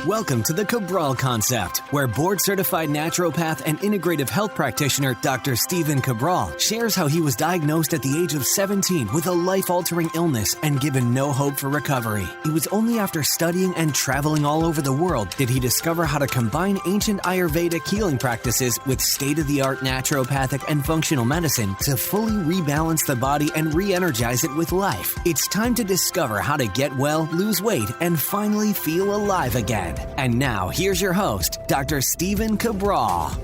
Welcome to the Cabral Concept, where board-certified naturopath and integrative health practitioner Dr. Stephen Cabral shares how he was diagnosed at the age of 17 with a life-altering illness and given no hope for recovery. It was only after studying and traveling all over the world did he discover how to combine ancient Ayurvedic healing practices with state-of-the-art naturopathic and functional medicine to fully rebalance the body and re-energize it with life. It's time to discover how to get well, lose weight, and finally feel alive again. And now, here's your host, Dr. Stephen Cabral.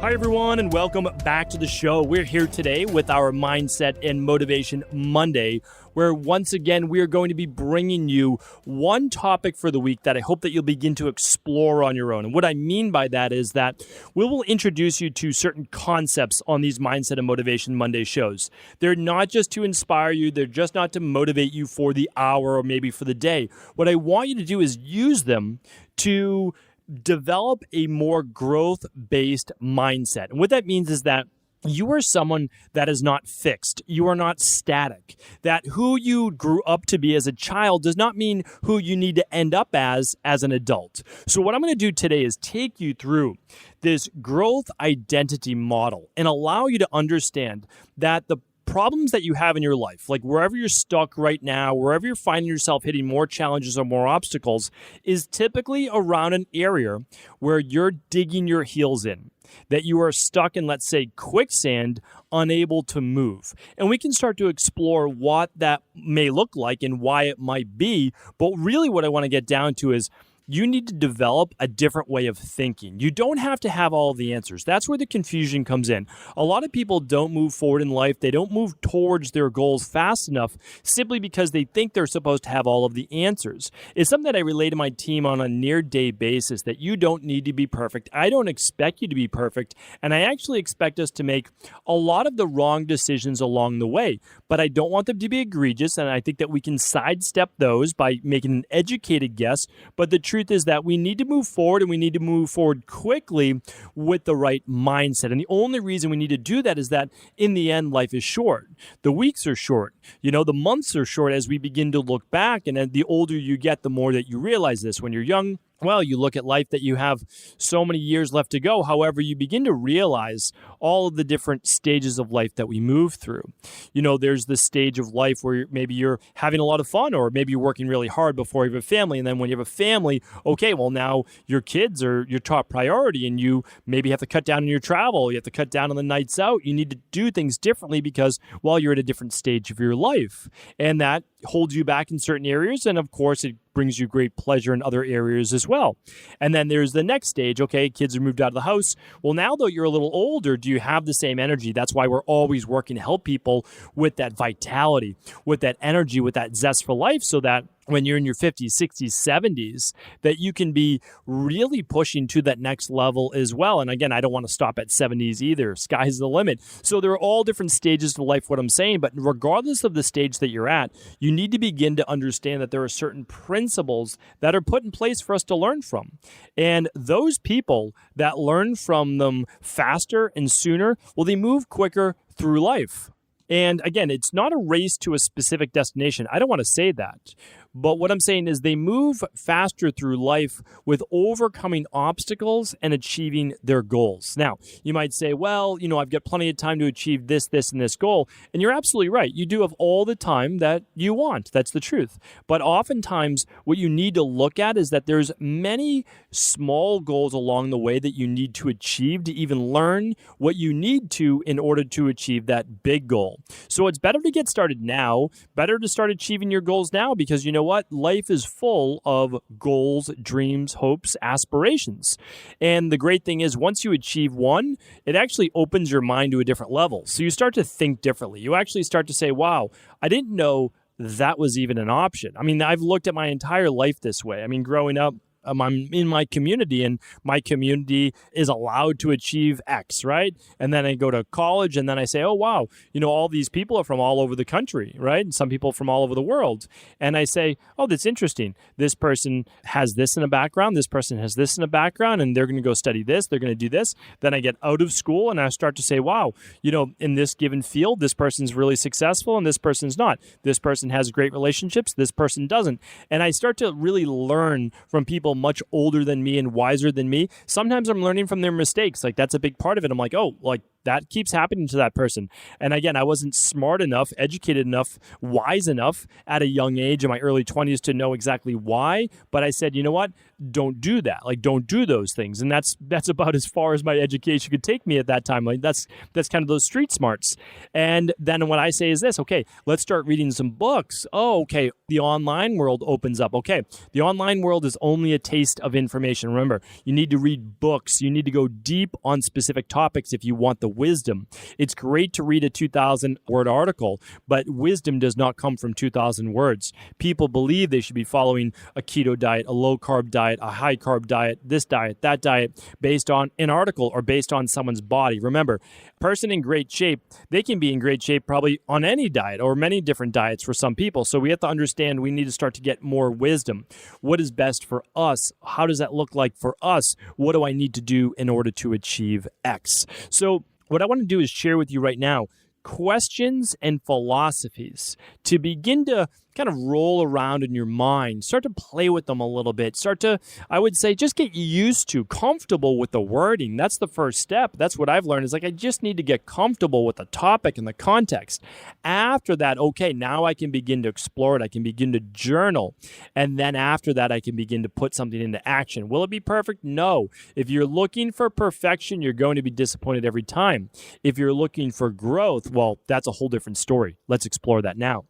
Hi, everyone, and welcome back to the show. We're here today with our Mindset and Motivation Monday, where once again, we are going to be bringing you one topic for the week that I hope that you'll begin to explore on your own. And what I mean by that is that we will introduce you to certain concepts on these Mindset and Motivation Monday shows. They're not just to inspire you. They're just not to motivate you for the hour or maybe for the day. What I want you to do is use them to develop a more growth-based mindset. And what that means is that you are someone that is not fixed. You are not static. That who you grew up to be as a child does not mean who you need to end up as an adult. So what I'm going to do today is take you through this growth identity model and allow you to understand that the problems that you have in your life, like wherever you're stuck right now, wherever you're finding yourself hitting more challenges or more obstacles, is typically around an area where you're digging your heels in, that you are stuck in, let's say, quicksand, unable to move. And we can start to explore what that may look like and why it might be. But really what I want to get down to is you need to develop a different way of thinking. You don't have to have all of the answers. That's where the confusion comes in. A lot of people don't move forward in life. They don't move towards their goals fast enough simply because they think they're supposed to have all of the answers. It's something that I relay to my team on a near-day basis, that you don't need to be perfect. I don't expect you to be perfect, and I actually expect us to make a lot of the wrong decisions along the way. But I don't want them to be egregious, and I think that we can sidestep those by making an educated guess. But the truth is that we need to move forward, and we need to move forward quickly with the right mindset. And the only reason we need to do that is that in the end, life is short. The weeks are short. The months are short as we begin to look back. And then the older you get, the more that you realize this. When you're young, well, you look at life that you have so many years left to go. However, you begin to realize all of the different stages of life that we move through. There's the stage of life where maybe you're having a lot of fun, or maybe you're working really hard before you have a family. And then when you have a family, okay, well, now your kids are your top priority, and you maybe have to cut down on your travel. You have to cut down on the nights out. You need to do things differently because, well, you're at a different stage of your life. And that holds you back in certain areas. And of course, it brings you great pleasure in other areas as well. And then there's the next stage. Okay, kids are moved out of the house. Well, now though you're a little older, do you have the same energy? That's why we're always working to help people with that vitality, with that energy, with that zest for life, so that when you're in your 50s, 60s, 70s, that you can be really pushing to that next level as well. And again, I don't want to stop at 70s either. Sky's the limit. So there are all different stages to life, what I'm saying. But regardless of the stage that you're at, you need to begin to understand that there are certain principles that are put in place for us to learn from. And those people that learn from them faster and sooner, well, they move quicker through life. And again, it's not a race to a specific destination. I don't want to say that. But what I'm saying is they move faster through life with overcoming obstacles and achieving their goals. Now, you might say, well, I've got plenty of time to achieve this, and this goal. And you're absolutely right. You do have all the time that you want. That's the truth. But oftentimes, what you need to look at is that there's many small goals along the way that you need to achieve to even learn what you need to in order to achieve that big goal. So it's better to get started now, better to start achieving your goals now, because you know what? Life is full of goals, dreams, hopes, aspirations. And the great thing is, once you achieve one, it actually opens your mind to a different level. So you start to think differently. You actually start to say, wow, I didn't know that was even an option. I mean, I've looked at my entire life this way. I mean, growing up, I'm in my community and my community is allowed to achieve X, right? And then I go to college and then I say, oh, wow, all these people are from all over the country, right? And some people from all over the world. And I say, oh, that's interesting. This person has this in a background. This person has this in a background, and they're going to go study this. They're going to do this. Then I get out of school and I start to say, wow, in this given field, this person's really successful and this person's not. This person has great relationships. This person doesn't. And I start to really learn from people much older than me and wiser than me. Sometimes I'm learning from their mistakes. Like, that's a big part of it. I'm like, oh, like, that keeps happening to that person. And again, I wasn't smart enough, educated enough, wise enough at a young age in my early 20s to know exactly why. But I said, you know what? Don't do that. Like, don't do those things. And that's about as far as my education could take me at that time. Like, that's kind of those street smarts. And then what I say is this, okay, let's start reading some books. Oh, okay, the online world opens up. Okay, the online world is only a taste of information. Remember, you need to read books. You need to go deep on specific topics if you want the wisdom. It's great to read a 2,000-word article, but wisdom does not come from 2,000 words. People believe they should be following a keto diet, a low-carb diet, a high-carb diet, this diet, that diet, based on an article or based on someone's body. Remember, person in great shape, they can be in great shape probably on any diet or many different diets for some people. So we have to understand we need to start to get more wisdom. What is best for us? How does that look like for us? What do I need to do in order to achieve X? So what I want to do is share with you right now questions and philosophies to begin to kind of roll around in your mind, start to play with them a little bit, start to, I would say, just get used to, comfortable with the wording. That's the first step. That's what I've learned is like, I just need to get comfortable with the topic and the context. After that, okay, now I can begin to explore it. I can begin to journal. And then after that, I can begin to put something into action. Will it be perfect? No. If you're looking for perfection, you're going to be disappointed every time. If you're looking for growth, well, that's a whole different story. Let's explore that now.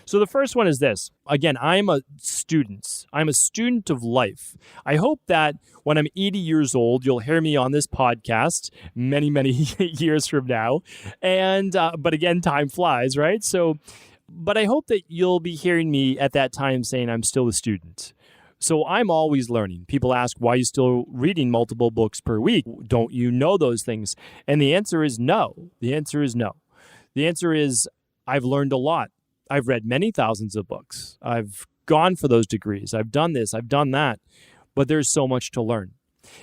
So the first one is this. Again, I'm a student. I'm a student of life. I hope that when I'm 80 years old, you'll hear me on this podcast many, many years from now. And but again, time flies, right? But I hope that you'll be hearing me at that time saying I'm still a student. So I'm always learning. People ask, why are you still reading multiple books per week? Don't you know those things? And the answer is no. The answer is no. The answer is I've learned a lot. I've read many thousands of books. I've gone for those degrees. I've done this. I've done that. But there's so much to learn.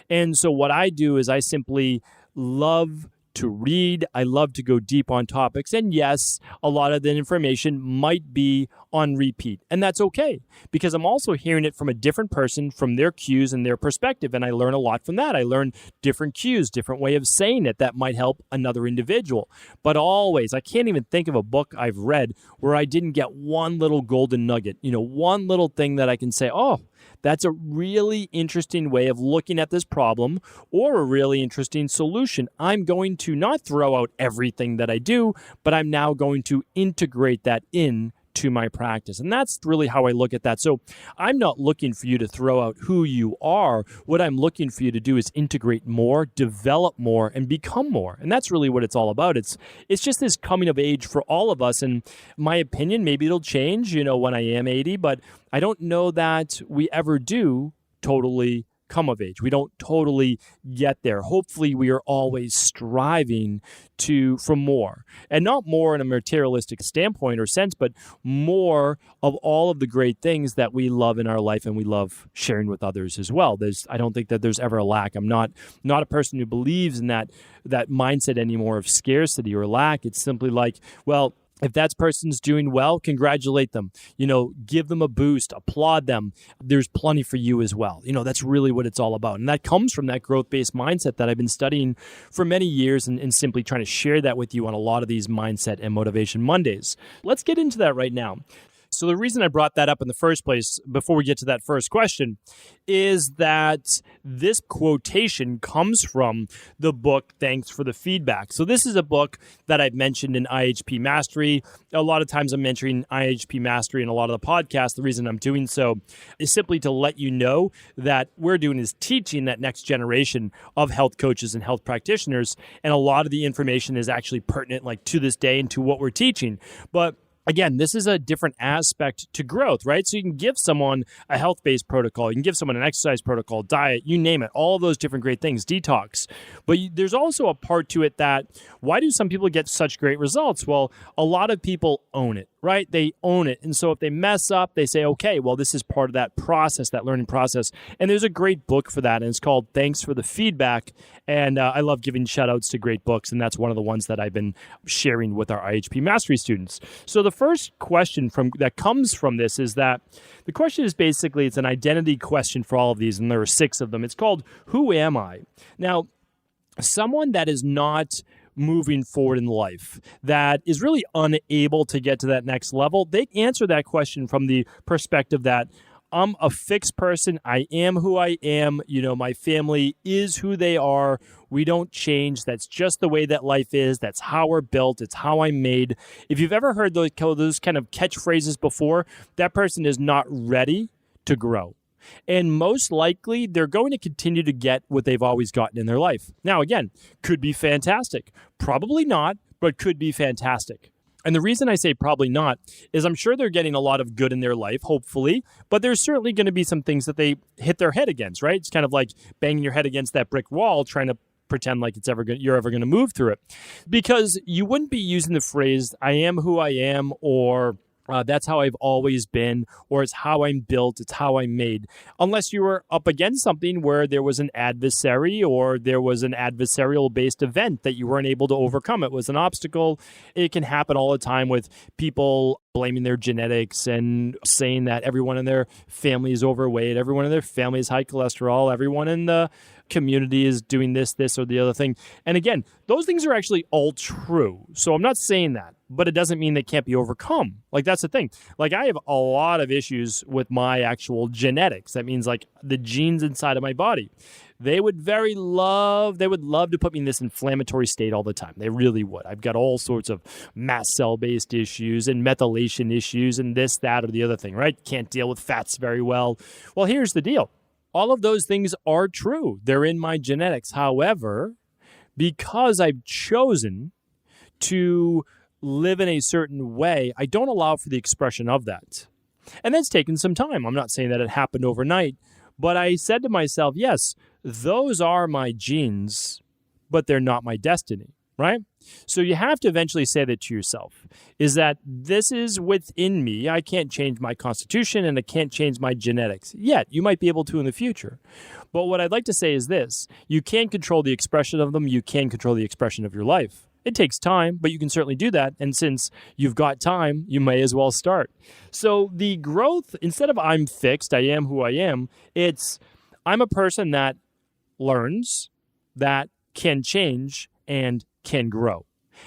And so what I do is I simply love to read. I love to go deep on topics. And yes, a lot of the information might be on repeat. And that's okay, because I'm also hearing it from a different person, from their cues and their perspective. And I learn a lot from that. I learn different cues, different way of saying it that might help another individual. But always, I can't even think of a book I've read where I didn't get one little golden nugget, one little thing that I can say, oh, that's a really interesting way of looking at this problem or a really interesting solution. I'm going to not throw out everything that I do, but I'm now going to integrate that in to my practice. And that's really how I look at that. So I'm not looking for you to throw out who you are. What I'm looking for you to do is integrate more, develop more, and become more. And that's really what it's all about. It's just this coming of age for all of us. And my opinion, maybe it'll change, when I am 80, but I don't know that we ever do totally come of age. We don't totally get there. Hopefully, we are always striving for more, and not more in a materialistic standpoint or sense, but more of all of the great things that we love in our life and we love sharing with others as well. I don't think that there's ever a lack. I'm not a person who believes in that mindset anymore of scarcity or lack. It's simply like, well, if that person's doing well, congratulate them. Give them a boost, applaud them. There's plenty for you as well. That's really what it's all about. And that comes from that growth-based mindset that I've been studying for many years and simply trying to share that with you on a lot of these Mindset and Motivation Mondays. Let's get into that right now. So the reason I brought that up in the first place, before we get to that first question, is that this quotation comes from the book, Thanks for the Feedback. So this is a book that I've mentioned in IHP Mastery. A lot of times I'm mentioning IHP Mastery in a lot of the podcasts. The reason I'm doing so is simply to let you know that we're doing is teaching that next generation of health coaches and health practitioners. And a lot of the information is actually pertinent to this day and to what we're teaching. But again, this is a different aspect to growth, right? So you can give someone a health-based protocol, you can give someone an exercise protocol, diet, you name it, all of those different great things, detox. But there's also a part to it that, why do some people get such great results? Well, a lot of people own it, right? They own it. And so if they mess up, they say, okay, well, this is part of that process, that learning process. And there's a great book for that, and it's called Thanks for the Feedback. And I love giving shout outs to great books, and that's one of the ones that I've been sharing with our IHP Mastery students. So the first question that comes from this is that the question is basically, it's an identity question for all of these, and there are 6 of them. It's called, who am I? Now, someone that is not moving forward in life, that is really unable to get to that next level, they answer that question from the perspective that I'm a fixed person. I am who I am. My family is who they are. We don't change. That's just the way that life is. That's how we're built. It's how I'm made. If you've ever heard those kind of catchphrases before, that person is not ready to grow. And most likely, they're going to continue to get what they've always gotten in their life. Now, again, could be fantastic. Probably not, but could be fantastic. And the reason I say probably not is I'm sure they're getting a lot of good in their life, hopefully, but there's certainly going to be some things that they hit their head against, right? It's kind of like banging your head against that brick wall, trying to pretend like you're ever going to move through it. Because you wouldn't be using the phrase, I am who I am, or that's how I've always been, or it's how I'm built, it's how I'm made, unless you were up against something where there was an adversary or there was an adversarial-based event that you weren't able to overcome. It was an obstacle. It can happen all the time with people blaming their genetics and saying that everyone in their family is overweight, everyone in their family is high cholesterol, everyone in the community is doing this or the other thing. And again, those things are actually all true. So I'm not saying that, but it doesn't mean they can't be overcome. Like, that's the thing. Like, I have a lot of issues with my actual genetics. That means like the genes inside of my body. They would love to put me in this inflammatory state all the time. They really would. I've got all sorts of mast cell-based issues and methylation issues and this, that, or the other thing, right? Can't deal with fats very well. Well, here's the deal. All of those things are true. They're in my genetics. However, because I've chosen to live in a certain way, I don't allow for the expression of that. And that's taken some time. I'm not saying that it happened overnight, but I said to myself, yes, those are my genes, but they're not my destiny, right? So you have to eventually say that to yourself, is that this is within me. I can't change my constitution and I can't change my genetics yet. You might be able to in the future. But what I'd like to say is this: you can control the expression of them. You can control the expression of your life. It takes time, but you can certainly do that. And since you've got time, you may as well start. So the growth, instead of I'm fixed, I am who I am, it's I'm a person that learns, that can change, and can grow.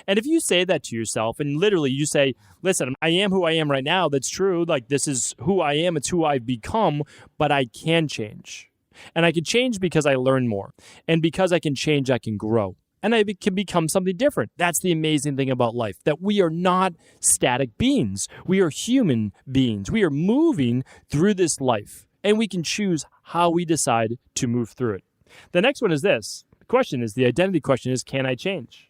And if you say that to yourself and literally you say, listen, I am who I am right now, that's true. Like, this is who I am. It's who I've become, but I can change. And I can change because I learn more. And because I can change, I can grow. And I can become something different. That's the amazing thing about life, that we are not static beings. We are human beings. We are moving through this life, and we can choose how we decide to move through it. The next one is this. The identity question is, can I change?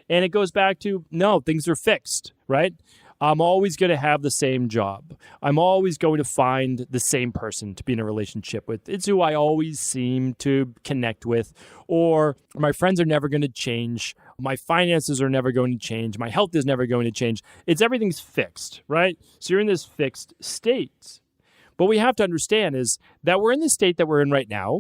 And it goes back to, no, things are fixed, right? I'm always going to have the same job. I'm always going to find the same person to be in a relationship with. It's who I always seem to connect with. Or my friends are never going to change. My finances are never going to change. My health is never going to change. Everything's fixed, right? So you're in this fixed state. What we have to understand is that we're in the state that we're in right now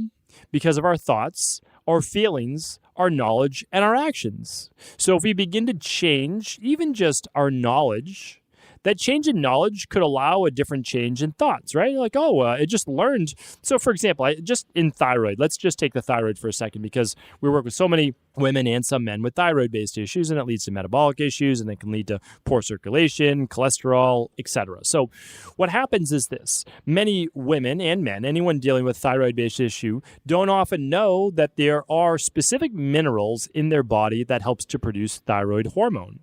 because of our thoughts, our feelings, our knowledge, and our actions. So if we begin to change even just our knowledge, that change in knowledge could allow a different change in thoughts, right? Like, it just learned. So for example, just in thyroid, let's just take the thyroid for a second, because we work with so many women and some men with thyroid-based issues, and it leads to metabolic issues, and it can lead to poor circulation, cholesterol, etc. So what happens is this: many women and men, anyone dealing with thyroid-based issue, don't often know that there are specific minerals in their body that helps to produce thyroid hormone.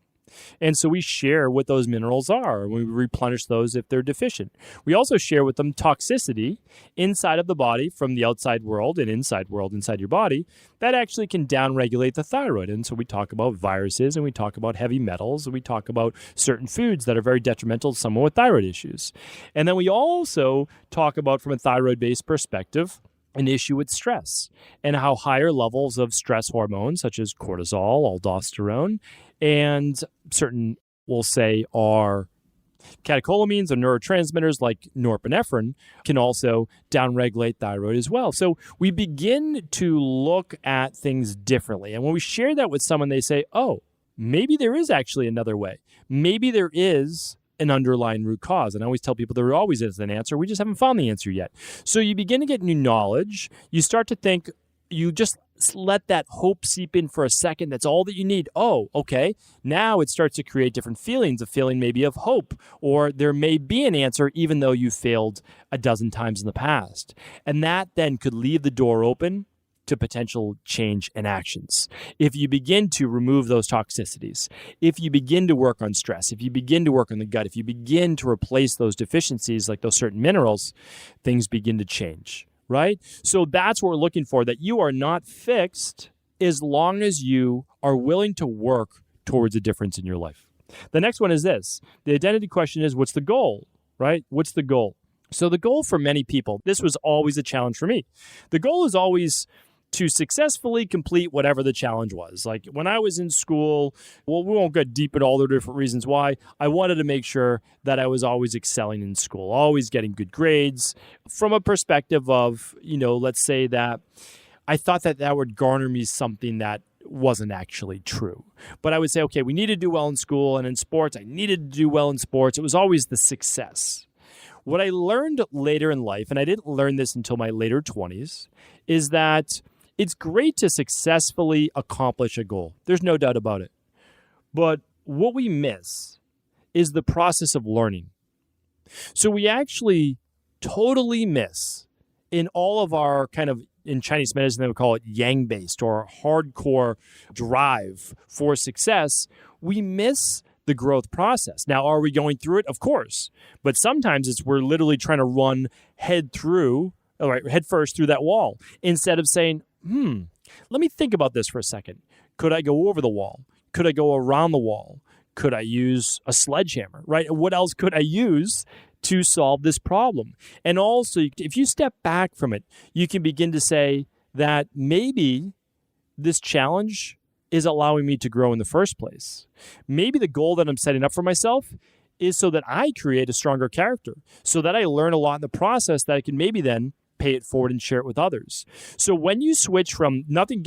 And so we share what those minerals are, and we replenish those if they're deficient. We also share with them toxicity inside of the body from the outside world and inside world inside your body that actually can downregulate the thyroid. And so we talk about viruses, and we talk about heavy metals, and we talk about certain foods that are very detrimental to someone with thyroid issues. And then we also talk about, from a thyroid-based perspective, an issue with stress and how higher levels of stress hormones such as cortisol, aldosterone, and certain, we'll say, are catecholamines or neurotransmitters like norepinephrine can also downregulate thyroid as well. So we begin to look at things differently. And when we share that with someone, they say, oh, maybe there is actually another way. Maybe there is an underlying root cause. And I always tell people there always is an answer. We just haven't found the answer yet. So you begin to get new knowledge. You start to think, you just let that hope seep in for a second. That's all that you need. Oh, okay. Now it starts to create different feelings, a feeling maybe of hope, or there may be an answer even though you failed a dozen times in the past. And that then could leave the door open to potential change and actions. If you begin to remove those toxicities, if you begin to work on stress, if you begin to work on the gut, if you begin to replace those deficiencies like those certain minerals, things begin to change, right? So that's what we're looking for, that you are not fixed as long as you are willing to work towards a difference in your life. The next one is this. The identity question is, what's the goal, right? What's the goal? So the goal for many people, this was always a challenge for me. The goal is always to successfully complete whatever the challenge was. Like when I was in school, well, we won't get deep into all the different reasons why. I wanted to make sure that I was always excelling in school, always getting good grades from a perspective of, let's say that I thought that that would garner me something that wasn't actually true. But I would say, okay, we need to do well in school, and in sports, I needed to do well in sports. It was always the success. What I learned later in life, and I didn't learn this until my later 20s, is that it's great to successfully accomplish a goal. There's no doubt about it. But what we miss is the process of learning. So we actually totally miss in all of our kind of, in Chinese medicine, they would call it yang-based or hardcore drive for success. We miss the growth process. Now, are we going through it? Of course. But sometimes we're literally trying to run head first through that wall instead of saying, let me think about this for a second. Could I go over the wall? Could I go around the wall? Could I use a sledgehammer, right? What else could I use to solve this problem? And also, if you step back from it, you can begin to say that maybe this challenge is allowing me to grow in the first place. Maybe the goal that I'm setting up for myself is so that I create a stronger character, so that I learn a lot in the process that I can maybe then pay it forward and share it with others. So when you switch from nothing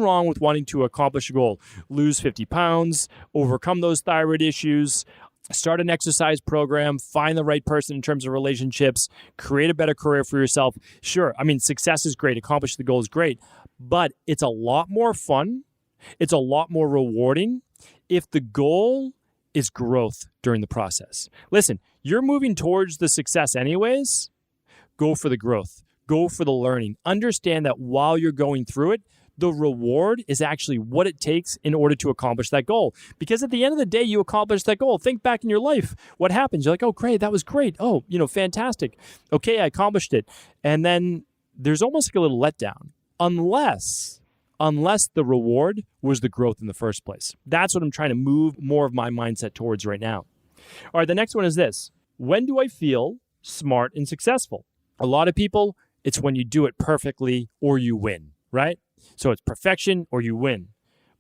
wrong with wanting to accomplish a goal, lose 50 pounds, overcome those thyroid issues, start an exercise program, find the right person in terms of relationships, create a better career for yourself. Sure, success is great, accomplish the goal is great, but it's a lot more fun. It's a lot more rewarding if the goal is growth during the process. Listen, you're moving towards the success anyways. Go for the growth. Go for the learning. Understand that while you're going through it, the reward is actually what it takes in order to accomplish that goal. Because at the end of the day, you accomplish that goal. Think back in your life. What happens? You're like, oh, great, that was great. Oh, fantastic. Okay, I accomplished it. And then there's almost like a little letdown. Unless the reward was the growth in the first place. That's what I'm trying to move more of my mindset towards right now. All right, the next one is this. When do I feel smart and successful? A lot of people, it's when you do it perfectly or you win, right? So it's perfection or you win.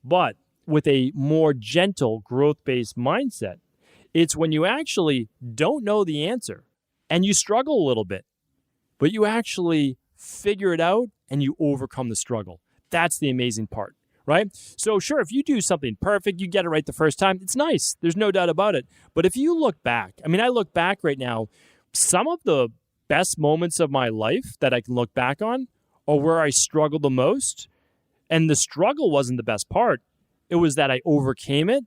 But with a more gentle, growth-based mindset, it's when you actually don't know the answer and you struggle a little bit, but you actually figure it out and you overcome the struggle. That's the amazing part, right? So sure, if you do something perfect, you get it right the first time, it's nice. There's no doubt about it. But if you look back, I look back right now, some of the best moments of my life that I can look back on are where I struggled the most. And the struggle wasn't the best part. It was that I overcame it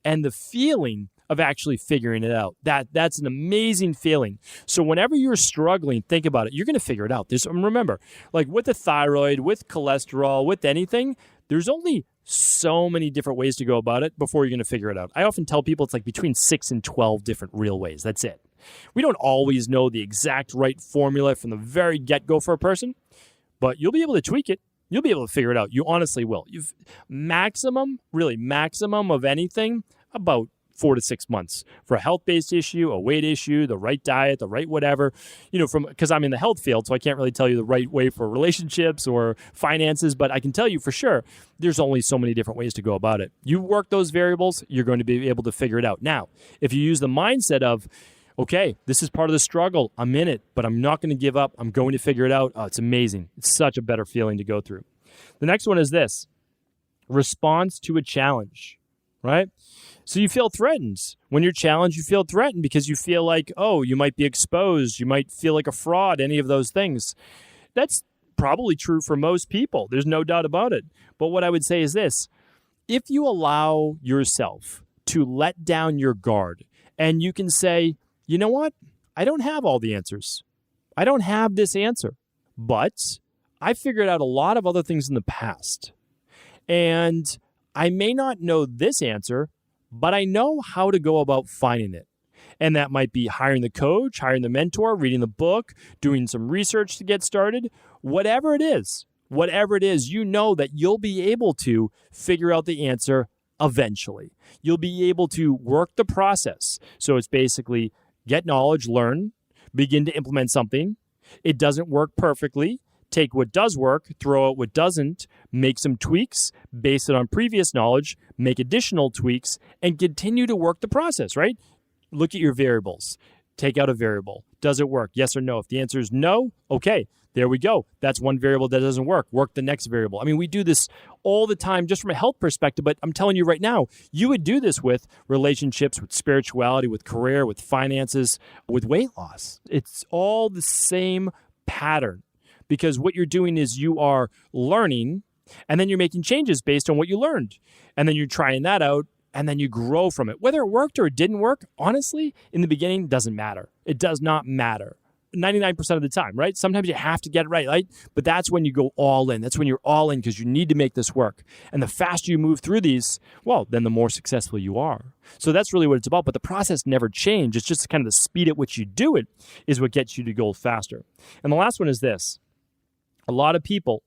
and the feeling of actually figuring it out. That's an amazing feeling. So whenever you're struggling, think about it. You're going to figure it out. Remember, like with the thyroid, with cholesterol, with anything, there's only so many different ways to go about it before you're going to figure it out. I often tell people it's like between 6 and 12 different real ways. That's it. We don't always know the exact right formula from the very get-go for a person, but you'll be able to tweak it. You'll be able to figure it out. You honestly will. You've maximum of anything, about 4 to 6 months for a health-based issue, a weight issue, the right diet, the right whatever, because I'm in the health field, so I can't really tell you the right way for relationships or finances, but I can tell you for sure, there's only so many different ways to go about it. You work those variables, you're going to be able to figure it out. Now, if you use the mindset of, okay, this is part of the struggle, I'm in it, but I'm not going to give up, I'm going to figure it out, it's amazing. It's such a better feeling to go through. The next one is this, response to a challenge, right? So you feel threatened. When you're challenged, you feel threatened because you feel like, oh, you might be exposed. You might feel like a fraud, any of those things. That's probably true for most people. There's no doubt about it. But what I would say is this. If you allow yourself to let down your guard and you can say, you know what? I don't have all the answers. I don't have this answer. But I figured out a lot of other things in the past. And I may not know this answer, but I know how to go about finding it. And that might be hiring the coach, hiring the mentor, reading the book, doing some research to get started. Whatever it is, you know that you'll be able to figure out the answer eventually. You'll be able to work the process. So it's basically get knowledge, learn, begin to implement something. It doesn't work perfectly. Take what does work, throw out what doesn't, make some tweaks, base it on previous knowledge, make additional tweaks, and continue to work the process, right? Look at your variables. Take out a variable. Does it work? Yes or no? If the answer is no, okay, there we go. That's one variable that doesn't work. Work the next variable. I mean, we do this all the time just from a health perspective, but I'm telling you right now, you would do this with relationships, with spirituality, with career, with finances, with weight loss. It's all the same pattern. Because what you're doing is you are learning and then you're making changes based on what you learned. And then you're trying that out and then you grow from it. Whether it worked or it didn't work, honestly, in the beginning, doesn't matter. It does not matter. 99% of the time, right? Sometimes you have to get it right? But that's when you go all in. That's when you're all in because you need to make this work. And the faster you move through these, well, then the more successful you are. So that's really what it's about. But the process never changes. It's just kind of the speed at which you do it is what gets you to go faster. And the last one is this. A lot of people,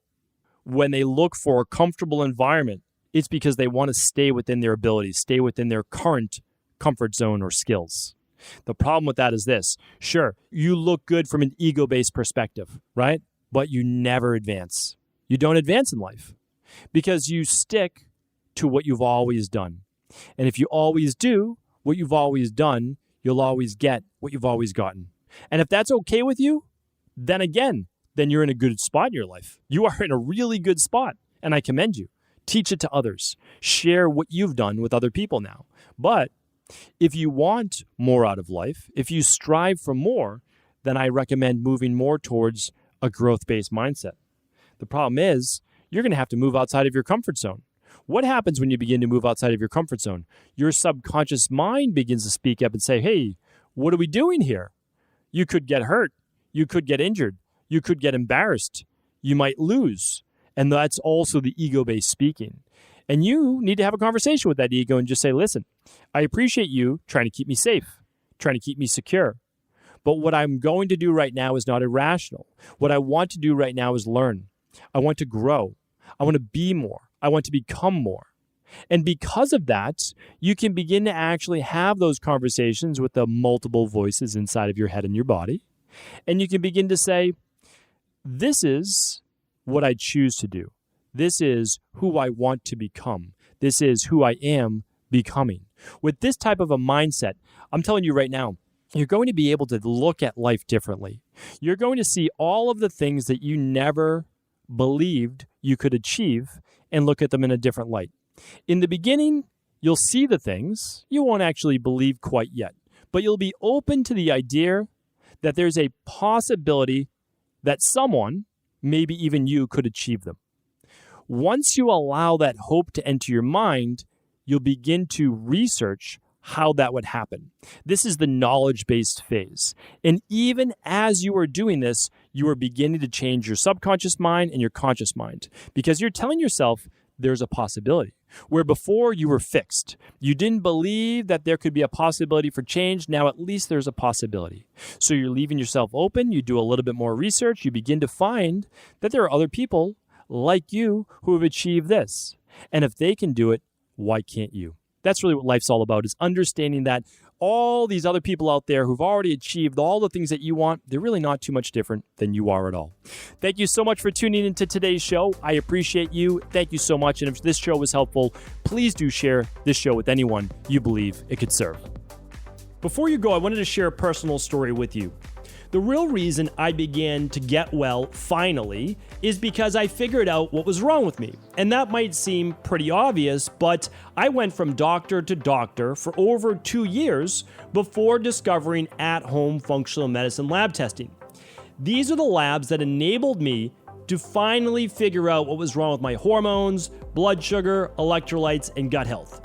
when they look for a comfortable environment, it's because they want to stay within their abilities, stay within their current comfort zone or skills. The problem with that is this. Sure, you look good from an ego-based perspective, right? But you never advance. You don't advance in life because you stick to what you've always done. And if you always do what you've always done, you'll always get what you've always gotten. And if that's okay with you, then you're in a good spot in your life. You are in a really good spot, and I commend you. Teach it to others. Share what you've done with other people now. But if you want more out of life, if you strive for more, then I recommend moving more towards a growth-based mindset. The problem is, you're going to have to move outside of your comfort zone. What happens when you begin to move outside of your comfort zone? Your subconscious mind begins to speak up and say, hey, what are we doing here? You could get hurt. You could get injured. You could get embarrassed. You might lose. And that's also the ego-based speaking. And you need to have a conversation with that ego and just say, listen, I appreciate you trying to keep me safe, trying to keep me secure. But what I'm going to do right now is not irrational. What I want to do right now is learn. I want to grow. I want to be more. I want to become more. And because of that, you can begin to actually have those conversations with the multiple voices inside of your head and your body. And you can begin to say, this is what I choose to do. This is who I want to become. This is who I am becoming. With this type of a mindset, I'm telling you right now, you're going to be able to look at life differently. You're going to see all of the things that you never believed you could achieve and look at them in a different light. In the beginning, you'll see the things you won't actually believe quite yet, but you'll be open to the idea that there's a possibility that someone, maybe even you, could achieve them. Once you allow that hope to enter your mind, you'll begin to research how that would happen. This is the knowledge-based phase. And even as you are doing this, you are beginning to change your subconscious mind and your conscious mind because you're telling yourself there's a possibility. Where before you were fixed, you didn't believe that there could be a possibility for change. Now at least there's a possibility. So you're leaving yourself open. You do a little bit more research. You begin to find that there are other people like you who have achieved this. And if they can do it, why can't you? That's really what life's all about, is understanding that all these other people out there who've already achieved all the things that you want, they're really not too much different than you are at all. Thank you so much for tuning into today's show. I appreciate you. Thank you so much. And if this show was helpful, please do share this show with anyone you believe it could serve. Before you go, I wanted to share a personal story with you. The real reason I began to get well finally is because I figured out what was wrong with me. And that might seem pretty obvious, but I went from doctor to doctor for over 2 years before discovering at-home functional medicine lab testing. These are the labs that enabled me to finally figure out what was wrong with my hormones, blood sugar, electrolytes, and gut health.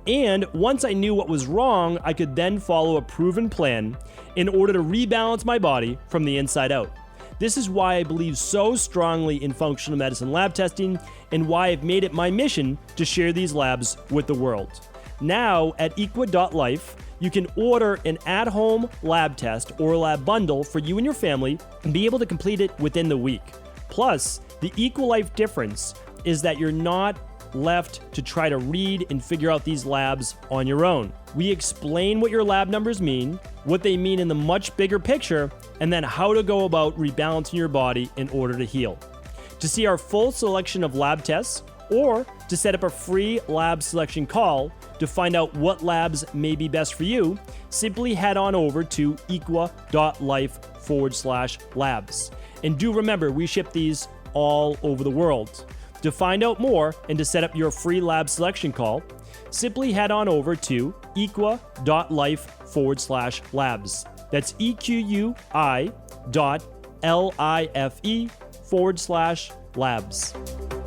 And once I knew what was wrong, I could then follow a proven plan in order to rebalance my body from the inside out. This is why I believe so strongly in functional medicine lab testing and why I've made it my mission to share these labs with the world. Now at equa.life, you can order an at-home lab test or lab bundle for you and your family and be able to complete it within the week. Plus, the EquaLife difference is that you're not left to try to read and figure out these labs on your own. We explain what your lab numbers mean, what they mean in the much bigger picture, and then how to go about rebalancing your body in order to heal. To see our full selection of lab tests, or to set up a free lab selection call to find out what labs may be best for you, simply head on over to equa.life/labs. And do remember, we ship these all over the world. To find out more and to set up your free lab selection call, simply head on over to equa.life/labs. That's EQUI.LIFE/labs.